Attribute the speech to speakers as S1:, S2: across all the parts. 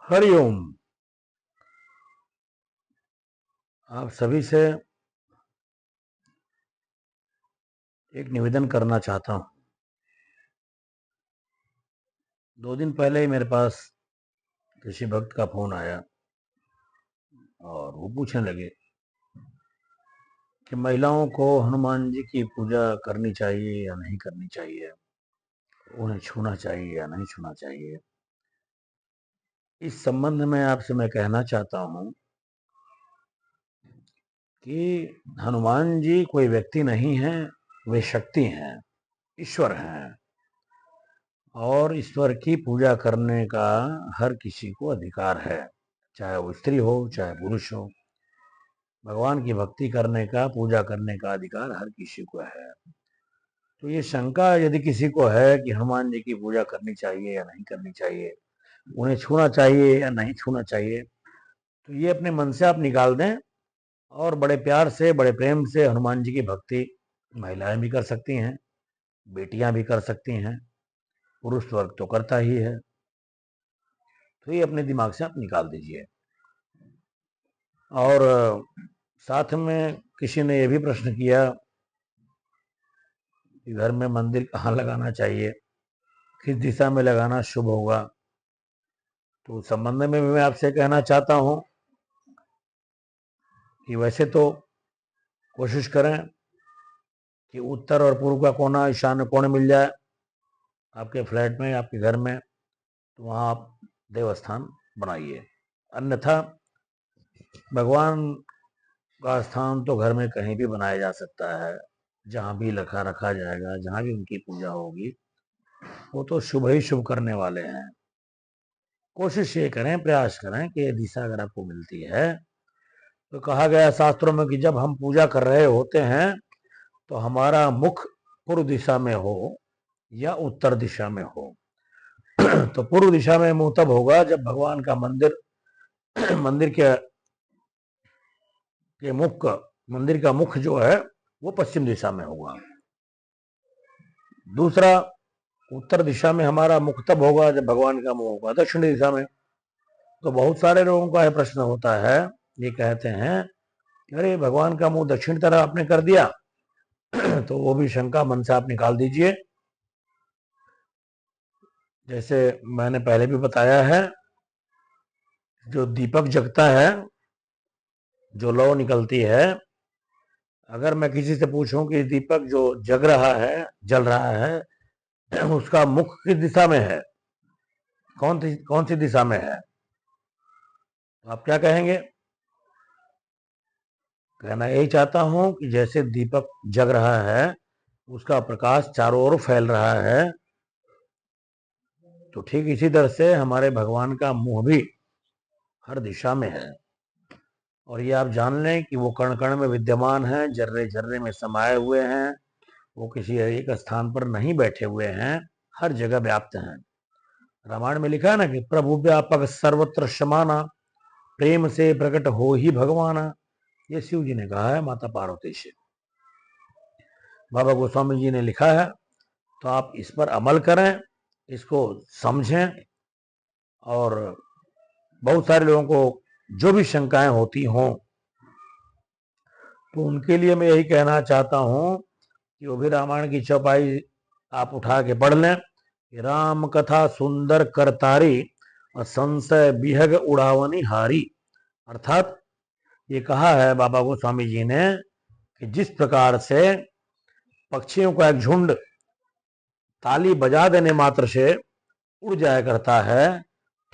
S1: हरिओम। आप सभी से एक निवेदन करना चाहता हूँ। 2 दिन पहले ही मेरे पास किसी भक्त का फोन आया और वो पूछने लगे कि महिलाओं को हनुमान जी की पूजा करनी चाहिए या नहीं करनी चाहिए, उन्हें छूना चाहिए या नहीं छूना चाहिए। इस संबंध में आपसे मैं कहना चाहता हूँ कि हनुमान जी कोई व्यक्ति नहीं है, वे शक्ति हैं, ईश्वर हैं और ईश्वर की पूजा करने का हर किसी को अधिकार है, चाहे वो स्त्री हो चाहे पुरुष हो। भगवान की भक्ति करने का, पूजा करने का अधिकार हर किसी को है। तो ये शंका यदि किसी को है कि हनुमान जी की पूजा करनी चाहिए या नहीं करनी चाहिए, उन्हें छूना चाहिए या नहीं छूना चाहिए, तो ये अपने मन से आप निकाल दें और बड़े प्यार से, बड़े प्रेम से हनुमान जी की भक्ति महिलाएं भी कर सकती हैं, बेटियां भी कर सकती हैं, पुरुष वर्ग तो करता ही है। तो ये अपने दिमाग से आप निकाल दीजिए। और साथ में किसी ने यह भी प्रश्न किया कि घर में मंदिर कहाँ लगाना चाहिए, किस दिशा में लगाना शुभ होगा। तो उस संबंध में मैं आपसे कहना चाहता हूँ कि वैसे तो कोशिश करें कि उत्तर और पूर्व का कोना, ईशान्य कोण मिल जाए आपके फ्लैट में, आपके घर में, तो वहाँ आप देवस्थान बनाइए। अन्यथा भगवान का स्थान तो घर में कहीं भी बनाया जा सकता है, जहाँ भी रखा जाएगा, जहाँ भी उनकी पूजा होगी, वो तो शुभ ही शुभ करने वाले हैं। कोशिश ये करें, प्रयास करें कि ये दिशा अगर आपको मिलती है, तो कहा गया शास्त्रों में कि जब हम पूजा कर रहे होते हैं तो हमारा मुख पूर्व दिशा में हो या उत्तर दिशा में हो। तो पूर्व दिशा में मुंह तब होगा जब भगवान का मंदिर मंदिर का मुख जो है वो पश्चिम दिशा में होगा। दूसरा, उत्तर दिशा में हमारा मुख तब होगा जब भगवान का मुंह होगा दक्षिण दिशा में। तो बहुत सारे लोगों का यह प्रश्न होता है, ये कहते हैं अरे भगवान का मुंह दक्षिण तरफ आपने कर दिया। तो वो भी शंका मन से आप निकाल दीजिए। जैसे मैंने पहले भी बताया है, जो दीपक जगता है, जो लौ निकलती है, अगर मैं किसी से पूछूं कि दीपक जो जग रहा है, जल रहा है, उसका मुख किस दिशा में है, कौन सी दिशा में है, तो आप क्या कहेंगे? कहना यही चाहता हूं कि जैसे दीपक जग रहा है, उसका प्रकाश चारों ओर फैल रहा है, तो ठीक इसी तरह से हमारे भगवान का मुंह भी हर दिशा में है। और ये आप जान लें कि वो कण कण में विद्यमान है, जर्रे जर्रे में समाये हुए हैं, वो किसी एक स्थान पर नहीं बैठे हुए हैं, हर जगह व्याप्त हैं। रामायण में लिखा है ना कि प्रभु व्यापक सर्वत्र समाना, प्रेम से प्रकट हो ही भगवाना। ये शिव जी ने कहा है माता पार्वती से। बाबा गोस्वामी जी ने लिखा है। तो आप इस पर अमल करें, इसको समझें। और बहुत सारे लोगों को जो भी शंकाएं होती हों, तो उनके लिए मैं यही कहना चाहता हूं कि वो भी रामायण की चौपाई आप उठा के पढ़ लें कि राम कथा सुंदर करतारी और संशय बिहग उड़ावनी हारी। अर्थात ये कहा है बाबा गोस्वामी जी ने कि जिस प्रकार से पक्षियों का एक झुंड ताली बजा देने मात्र से उड़ जाया करता है,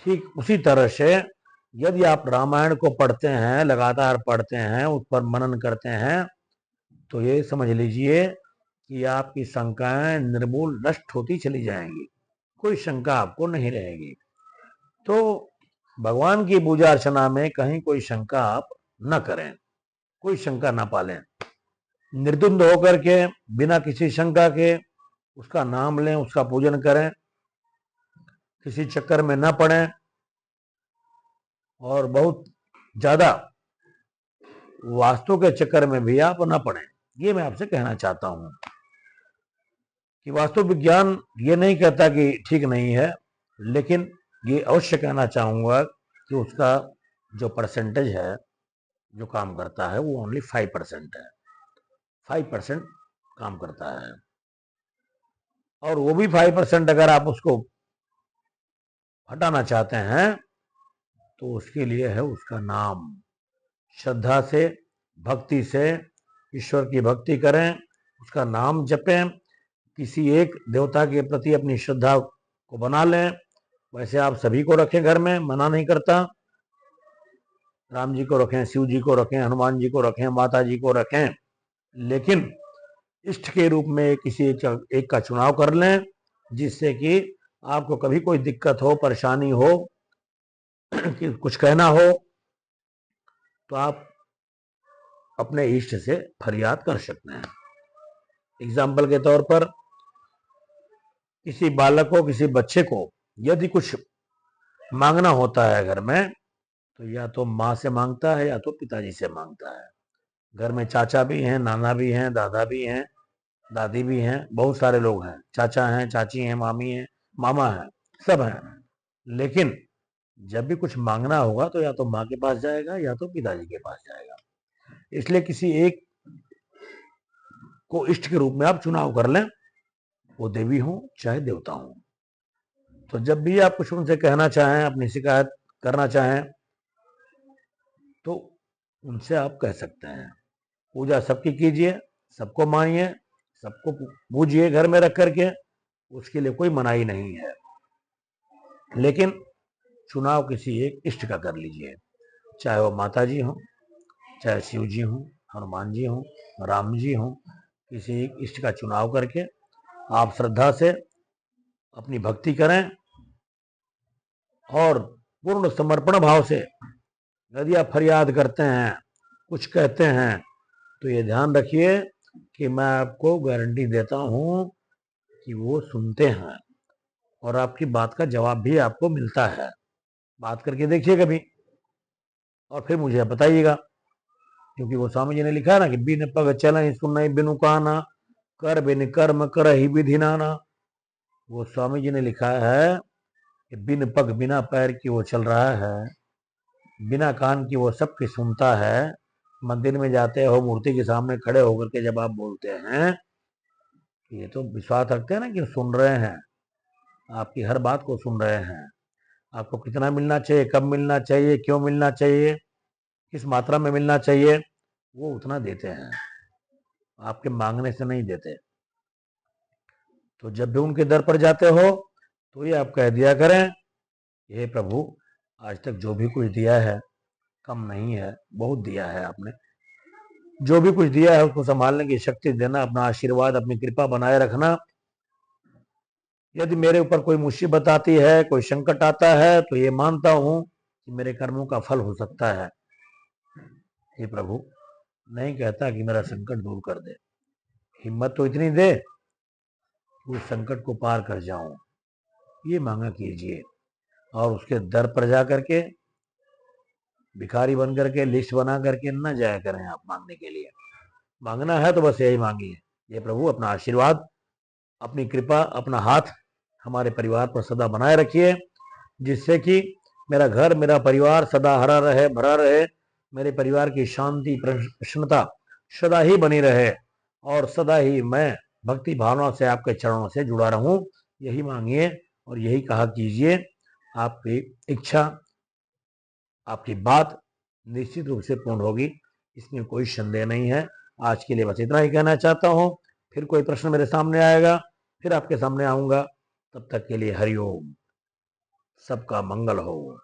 S1: ठीक उसी तरह से यदि आप रामायण को पढ़ते हैं, लगातार पढ़ते हैं, उस पर मनन करते हैं, तो ये समझ लीजिए कि आपकी शंकाएं निर्मूल नष्ट होती चली जाएंगी, कोई शंका आपको नहीं रहेगी। तो भगवान की पूजा अर्चना में कहीं कोई शंका आप न करें, कोई शंका न पालें। निर्द्वंद होकर के बिना किसी शंका के उसका नाम लें, उसका पूजन करें, किसी चक्कर में न पड़ें और बहुत ज्यादा वास्तु के चक्कर में भी आप न पड़ें। ये मैं आपसे कहना चाहता हूं कि वास्तु विज्ञान ये नहीं कहता कि ठीक नहीं है, लेकिन ये अवश्य कहना चाहूंगा कि उसका जो परसेंटेज है जो काम करता है वो ओनली 5% है, 5% काम करता है। और वो भी 5% अगर आप उसको हटाना चाहते हैं तो उसके लिए है उसका नाम। श्रद्धा से, भक्ति से ईश्वर की भक्ति करें, उसका नाम जपें, किसी एक देवता के प्रति अपनी श्रद्धा को बना लें। वैसे आप सभी को रखें घर में, मना नहीं करता। राम जी को रखें, शिव जी को रखें, हनुमान जी को रखें, माता जी को रखें, लेकिन इष्ट के रूप में किसी एक का चुनाव कर लें, जिससे कि आपको कभी कोई दिक्कत हो, परेशानी हो, कि कुछ कहना हो तो आप अपने इष्ट से फरियाद कर सकते हैं। एग्जाम्पल के तौर पर किसी बालक को, किसी बच्चे को यदि कुछ मांगना होता है घर में, तो या तो माँ से मांगता है या तो पिताजी से मांगता है। घर में चाचा भी हैं, नाना भी हैं, दादा भी हैं, दादी भी हैं, बहुत सारे लोग हैं, चाचा हैं, चाची हैं, मामी हैं, मामा हैं, सब हैं। लेकिन जब भी कुछ मांगना होगा तो या तो माँ के पास जाएगा या तो पिताजी के पास जाएगा। इसलिए किसी एक को इष्ट के रूप में आप चुनाव कर लें, वो देवी हो चाहे देवता हो। तो जब भी आप कुछ उनसे कहना चाहें, अपनी शिकायत करना चाहें, तो उनसे आप कह सकते हैं। पूजा सबकी कीजिए, सबको मानिए, सबको पूजिए घर में रख करके, उसके लिए कोई मनाही नहीं है। लेकिन चुनाव किसी एक इष्ट का कर लीजिए, चाहे वो माता जी हो, चाहे शिव जी हो, हनुमान जी हो, राम जी हो। किसी एक इष्ट का चुनाव करके आप श्रद्धा से अपनी भक्ति करें और पूर्ण समर्पण भाव से यदि आप फरियाद करते हैं, कुछ कहते हैं, तो ये ध्यान रखिए कि मैं आपको गारंटी देता हूं कि वो सुनते हैं और आपकी बात का जवाब भी आपको मिलता है। बात करके देखिए कभी और फिर मुझे बताइएगा, क्योंकि वो स्वामी जी ने लिखा है ना कि बिन पग चल सुन बिनु काना, कर बिन कर्म कर ही विधि नाना। वो स्वामी जी ने लिखा है कि बिन पग, बिना पैर की वो चल रहा है, बिना कान की वो सबकी सुनता है। मंदिर में जाते हो, मूर्ति के सामने खड़े होकर के जब आप बोलते हैं, ये तो विश्वास रखते हैं ना कि सुन रहे हैं, आपकी हर बात को सुन रहे हैं। आपको कितना मिलना चाहिए, कब मिलना चाहिए, क्यों मिलना चाहिए, किस मात्रा में मिलना चाहिए, वो उतना देते हैं, आपके मांगने से नहीं देते। तो जब भी उनके दर पर जाते हो तो ये आप कह दिया करें, हे प्रभु, आज तक जो भी कुछ दिया है कम नहीं है, बहुत दिया है आपने। जो भी कुछ दिया है उसको संभालने की शक्ति देना, अपना आशीर्वाद, अपनी कृपा बनाए रखना। यदि मेरे ऊपर कोई मुसीबत आती है, कोई संकट आता है, तो ये मानता हूं कि मेरे कर्मों का फल हो सकता है। हे प्रभु, नहीं कहता कि मेरा संकट दूर कर दे, हिम्मत तो इतनी दे कि उस संकट को पार कर जाऊं, ये मांगा कीजिए। और उसके दर पर जा करके भिखारी बन करके लिस्ट बना करके न जाया करें आप मांगने के लिए। मांगना है तो बस यही मांगिए, ये प्रभु अपना आशीर्वाद, अपनी कृपा, अपना हाथ हमारे परिवार पर सदा बनाए रखिए, जिससे कि मेरा घर, मेरा परिवार सदा हरा रहे, भरा रहे, मेरे परिवार की शांति, प्रसन्नता सदा ही बनी रहे और सदा ही मैं भक्ति भावना से आपके चरणों से जुड़ा रहूं। यही मांगिए और यही कहा कीजिए। आपकी इच्छा, आपकी बात निश्चित रूप से पूर्ण होगी, इसमें कोई संदेह नहीं है। आज के लिए बस इतना ही कहना चाहता हूँ। फिर कोई प्रश्न मेरे सामने आएगा, फिर आपके सामने आऊंगा। तब तक के लिए हरिओम। सबका मंगल हो।